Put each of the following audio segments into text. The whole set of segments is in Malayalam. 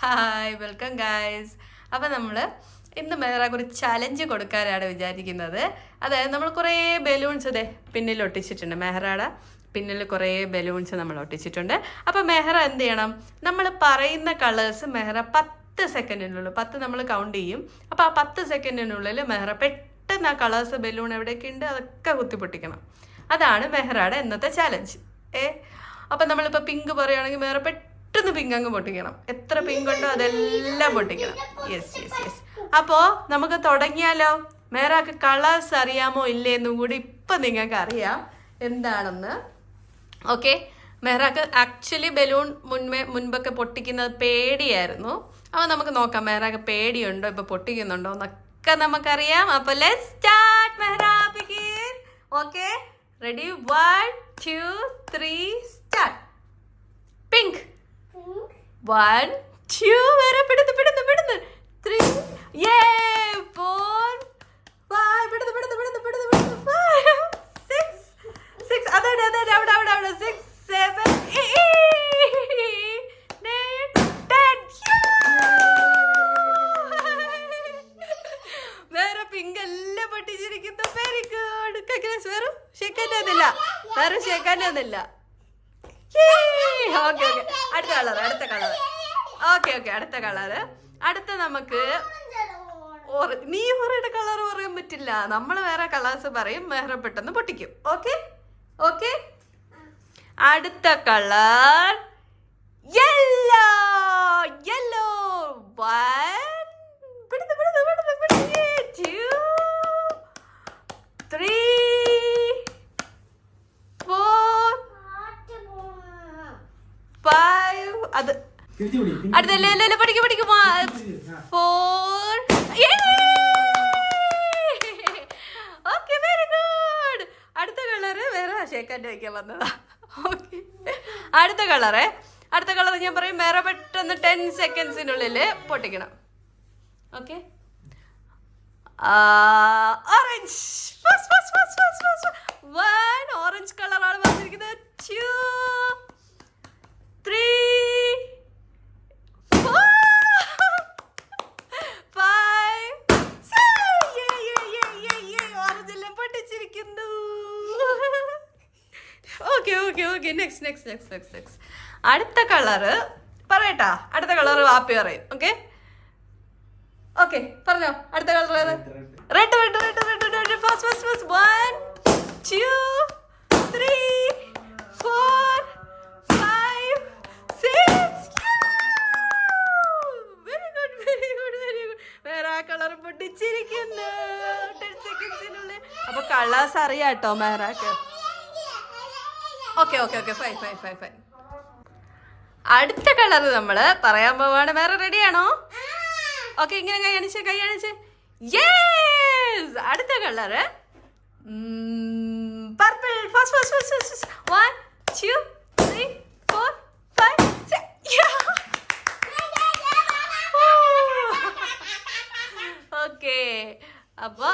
Hi welcome guys. അപ്പം നമ്മൾ ഇന്ന് മെഹ്റാക്ക് ഒരു ചലഞ്ച് കൊടുക്കാനാണ് വിചാരിക്കുന്നത്. അതായത് നമ്മൾ കുറേ ബലൂൺസ് ഇതേ പിന്നിൽ ഒട്ടിച്ചിട്ടുണ്ട്. മെഹ്റയുടെ പിന്നിൽ കുറേ ബലൂൺസ് നമ്മൾ ഒട്ടിച്ചിട്ടുണ്ട്. അപ്പോൾ മെഹ്റ എന്ത് ചെയ്യണം, നമ്മൾ പറയുന്ന കളേഴ്സ് മെഹ്റ 10 സെക്കൻഡിനുള്ളിൽ 10 നമ്മൾ കൗണ്ട് ചെയ്യും. അപ്പോൾ ആ 10 സെക്കൻഡിനുള്ളിൽ മെഹ്റ പെട്ടെന്ന് ആ കളേഴ്സ് ബലൂൺ എവിടെയൊക്കെ ഉണ്ട് അതൊക്കെ കുത്തിപ്പൊട്ടിക്കണം. അതാണ് മെഹ്റയുടെ ഇന്നത്തെ ചലഞ്ച്. അപ്പം നമ്മളിപ്പോൾ പിങ്ക് പറയുകയാണെങ്കിൽ മെഹ്റ പെട്ടെന്ന് പിങ്ക് അങ്ങ് പൊട്ടിക്കണം. എത്ര പിങ്ക് ഉണ്ടോ അതെല്ലാം പൊട്ടിക്കണം. യെസ്. അപ്പോൾ നമുക്ക് തുടങ്ങിയാലോ? മെഹ്റാക്ക് കളേഴ്സ് അറിയാമോ ഇല്ലേന്നും കൂടി ഇപ്പം നിങ്ങൾക്ക് അറിയാം എന്താണെന്ന്. ഓക്കെ, മെഹ്റാക്ക് ആക്ച്വലി ബലൂൺ മുൻപൊക്കെ പൊട്ടിക്കുന്നത് പേടിയായിരുന്നു. അപ്പോൾ നമുക്ക് നോക്കാം മെഹ്റാക്ക് പേടിയുണ്ടോ ഇപ്പോൾ പൊട്ടിക്കുന്നുണ്ടോ എന്നൊക്കെ നമുക്കറിയാം. അപ്പോൾ let's start. Mehra begin. Okay, ready? 1 2 3 start. Pink. 1 2 വരെ പിടുന്നു 3 4 5 പിടുന്നു 5 6 അതെ അവിടെ 6 7 8 9 10 വേറെ പിങ്ക് എല്ലാം പൊട്ടിച്ചിരിക്കുന്നു. Very good. വേറെ ഷേക്കാനൊന്നുമില്ല. ഓക്കെ അടുത്ത കളറ്. അടുത്ത നമുക്ക് നീ മെഹ്റയുടെ കളർ പറയാൻ പറ്റില്ല. നമ്മൾ വേറെ കളേഴ്സ് പറയും. മെഹ്റ പെട്ടെന്ന് പൊട്ടിക്കും. ഓക്കെ അടുത്ത കളർ യെല്ലോ. 1 2 3 4 5 അത് അടുത്തല്ലേ പഠിക്കും 4. Okay, very good. അടുത്ത കളറ് വേറെ ഷേക്കാൻ്റെ വയ്ക്കാൻ വന്നതാ. ഓക്കെ, അടുത്ത കളർ ഞാൻ പറയും. വേറെ പെട്ടെന്ന് 10 സെക്കൻഡ്സിനുള്ളിൽ പൊട്ടിക്കണം. Okay, orange. 1 ഓറഞ്ച് കളറാണ് വന്നിരിക്കുന്നത്. 2 3 4 5 ഓറഞ്ച് എല്ലാം പൊട്ടിച്ചിരിക്കുന്നു. ഓക്കെ നെക്സ്റ്റ് അടുത്ത കളറ് പറയട്ടാ. അടുത്ത കളറ് വാപ്പി പറയും. ഓക്കെ പറഞ്ഞോ. അടുത്ത colour red. First 1 2 3 4 5 6 very good. വേറെ ആ കളർ പൊട്ടിച്ചിരിക്കുന്നു 10 സെക്കൻഡ്സിനുള്ളിൽ. അപ്പൊ കളേഴ്സ് അറിയാട്ടോ മെഹ്റാക്ക്. Okay fine. അടുത്ത കളർ നമ്മൾ പറയാൻ പോവാണ്. വേറെ റെഡിയാണോ? ഓക്കെ, ഇങ്ങനെ കൈ കാണിച്ച്. യെസ്. അടുത്ത കളറ് പർപ്പിൾ. ഫസ്റ്റ് 1 2 3 4 5 6. ഓക്കെ, അപ്പൊ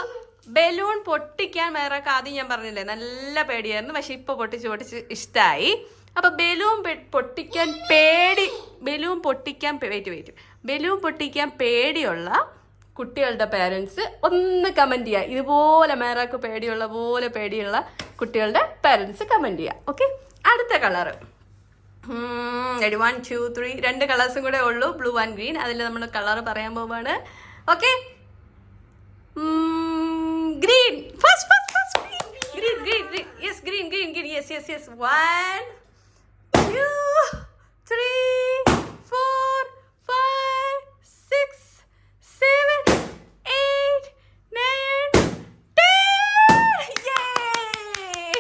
ബലൂൺ പൊട്ടിക്കാൻ മെഹ്റാക്ക് ആദ്യം ഞാൻ പറഞ്ഞില്ലേ നല്ല പേടിയായിരുന്നു. പക്ഷെ ഇപ്പൊ പൊട്ടിച്ച് ഇഷ്ടമായി. അപ്പൊ ബലൂൺ പൊട്ടിക്കാൻ പേടിയുള്ള കുട്ടികളുടെ പേരൻസ് ഒന്ന് കമന്റ് ചെയ്യുക. ഇതുപോലെ മെഹ്റാക്ക് പേടിയുള്ള കുട്ടികളുടെ പേരൻസ് കമന്റ് ചെയ്യുക. ഓക്കെ, അടുത്ത കളറ് 1 2 3 2 കളേഴ്സും കൂടെ ഉള്ളൂ, ബ്ലൂ ആൻഡ് ഗ്രീൻ. അതിൽ നമ്മൾ കളർ പറയാൻ പോവാണ്. Okay, green. First green. Yes, green. Yes. 1 2 3 4 5 6 7 8 9 10. Yay!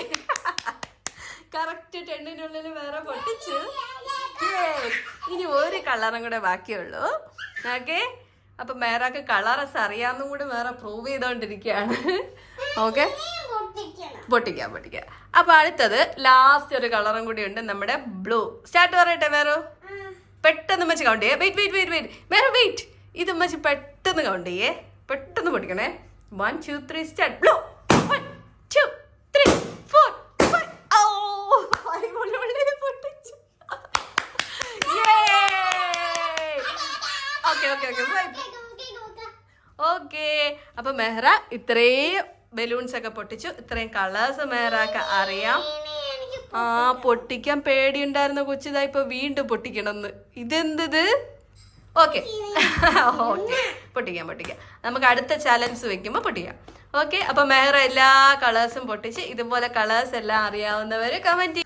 Correct 10-നുള്ളിൽ വേറെ പൊട്ടിച്ചു. ഇനി ഒരു കളറും കൂടെ ബാക്കിയുള്ളൂ. ഓക്കെ, അപ്പൊ മെഹ്റാക്ക് കളറസ് അറിയാവുന്ന കൂടി വേറെ പ്രൂവ് ചെയ്തോണ്ടിരിക്കുകയാണ്. ഓക്കെ, പൊട്ടിക്കാം. അപ്പൊ അടുത്തത് ലാസ്റ്റ് ഒരു കളറും കൂടി ഉണ്ട്, നമ്മുടെ ബ്ലൂ. സ്റ്റാർട്ട് പറയട്ടെ വേറെ. പെട്ടെന്ന് മച്ച് കൗണ്ട് ചെയ്യേ. വെയിറ്റ് വേറെ വെയിറ്റ്. ഇത് മച്ച് പെട്ടെന്ന് കൗണ്ട് ചെയ്യേ. പെട്ടെന്ന് പൊട്ടിക്കണേ. 1 2 3 സ്റ്റാർട്ട്. ബ്ലൂ. 1 2 3 4 5. ഓ, 5 പൊട്ടിച്ചു. ഓക്കെ. അപ്പൊ മെഹ്റ ഇത്രയും ബലൂൺസ് ഒക്കെ പൊട്ടിച്ചു. ഇത്രയും കളേഴ്സ് മെഹ്റക്ക് അറിയാം. ആ പൊട്ടിക്കാൻ പേടിയുണ്ടായിരുന്ന കൊച്ചിതാ ഇപ്പൊ വീണ്ടും പൊട്ടിക്കണമെന്ന്. ഇതെന്തത്? ഓക്കെ ഓക്കെ പൊട്ടിക്കാം. നമുക്ക് അടുത്ത ചാലഞ്ച് വെക്കുമ്പോൾ പൊട്ടിക്കാം. ഓക്കെ. അപ്പൊ മെഹ്റ എല്ലാ കളേഴ്സും പൊട്ടിച്ച്. ഇതുപോലെ കളേഴ്സ് എല്ലാം അറിയാവുന്നവര് കമന്റ്